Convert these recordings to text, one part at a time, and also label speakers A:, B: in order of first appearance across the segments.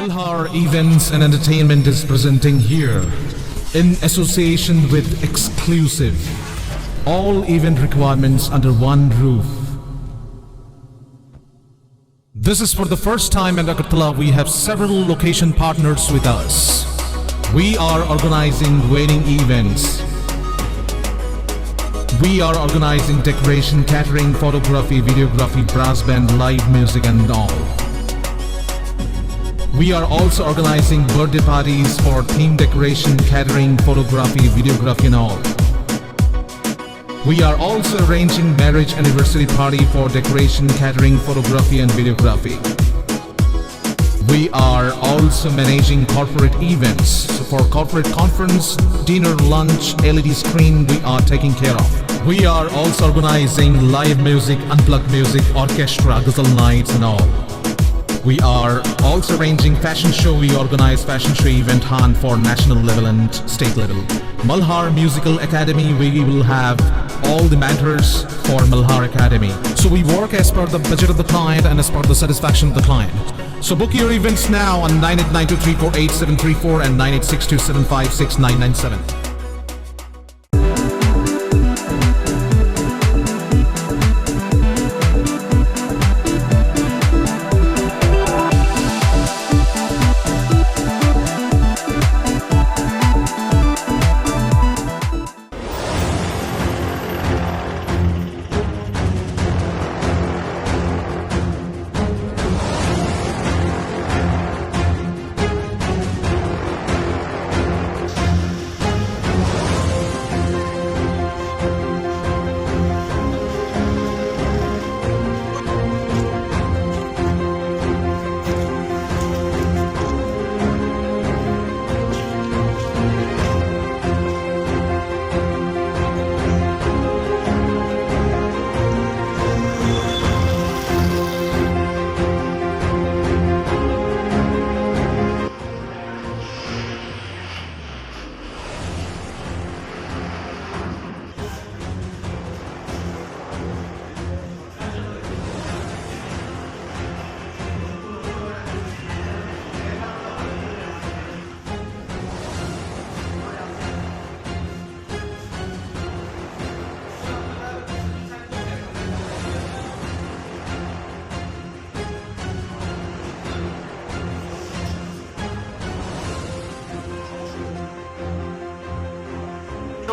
A: Malkhong Events and Entertainment is presenting here, in association with Exclusive, all event requirements under one roof. This is for the first time in Khoroktham. We have several location partners with us. We are organizing wedding events. We are organizing decoration, catering, photography, videography, brass band, live music and all. We are also organizing birthday parties for theme decoration, catering, photography, videography and all. We are also arranging marriage anniversary party for decoration, catering, photography and videography. We are also managing corporate events. So for corporate conference, dinner, lunch, LED screen, we are taking care of. We are also organizing live music, unplugged music, orchestra, ghazal nights and all. We are also arranging fashion show. We organize fashion show event hunt for national level and state level. Malkhong Musical Academy, we will have all the mentors for Malkhong Academy. So we work as per the budget of the client and as per the satisfaction of the client. So book your events now on 9892348734 and 9862756997.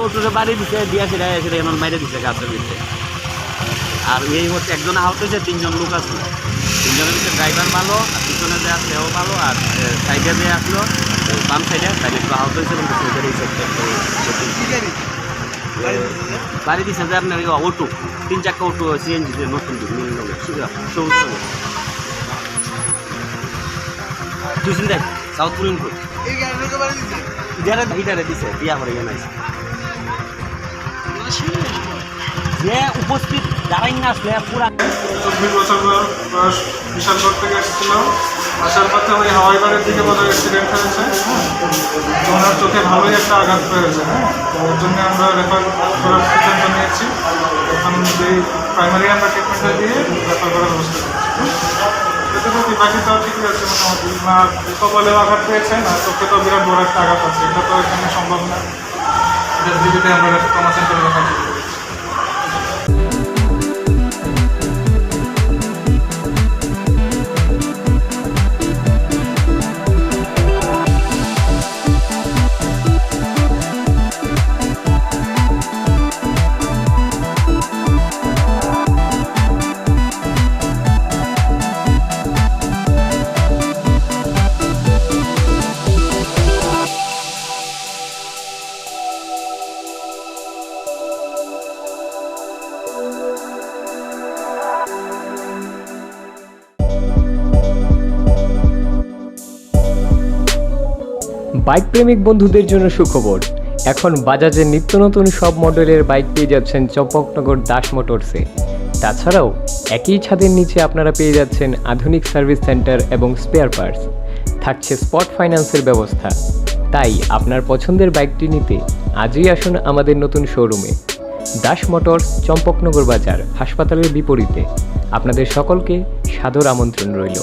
B: ওটুরে বাড়ি দিছে দিয়াছে এমন মাইরে দিছে গাছের দিচ্ছে আর এই হচ্ছে একজন আহত হয়েছে, তিনজন লোক আছে, তিনজনের ভিতরে ড্রাইভার ভালো আর পিছনে যে সেও ভালো আর সাইডে যে আসলো বাম সাইডে একটু আহত হয়েছে এবং বাড়ি দিচ্ছে যে আপনার অটো 3 চাকা অটো সিএনজি নতুন তুই দেখ সাউথ পুরিনপুর ইটারে দিছে দিয়া করে গেছে যে উপস্থিত দাঁড়াই না আসলে পুরা
C: 24 বছর বয়স বিশালগড় থেকে এসেছিলাম। আসার পথে ওই হাওয়াইবারের দিকে বোধ হয় অ্যাক্সিডেন্ট হয়েছে। ওনার চোখে ভালোই একটা আঘাত পেয়েছে। তো ওর জন্য আমরা রেফার করার সিদ্ধান্ত নিয়েছি। এখন যে প্রাইমারি আমরা ট্রিটমেন্টটা দিয়ে রেফার করার ব্যবস্থা করছি। বাকি তো ঠিকই আছে মোটামুটি। না কপালেও আঘাত পেয়েছেন আর চোখে তো বিরাট বড় একটা আঘাত আছে, এটা তো এখানে সম্ভব না। এটার দিকে আমরা ট্রমা সেন্টারে রেফার করছি।
D: বাইক প্রেমিক বন্ধুদের জন্য সুখবর, এখন বাজাজের নিত্য নতুন সব মডেলের বাইক পেয়ে যাচ্ছেন চম্পকনগর দাস মোটরসে। তাছাড়াও একই ছাদের নিচে আপনারা পেয়ে যাচ্ছেন আধুনিক সার্ভিস সেন্টার এবং স্পেয়ার পার্টস, থাকছে স্পট ফাইন্যান্সের ব্যবস্থা। তাই আপনার পছন্দের বাইকটি নিতে আজই আসুন আমাদের নতুন শোরুমে। দাস মোটরস, চম্পকনগর বাজার, হাসপাতালের বিপরীতে। আপনাদের সকলকে সাদর আমন্ত্রণ রইল।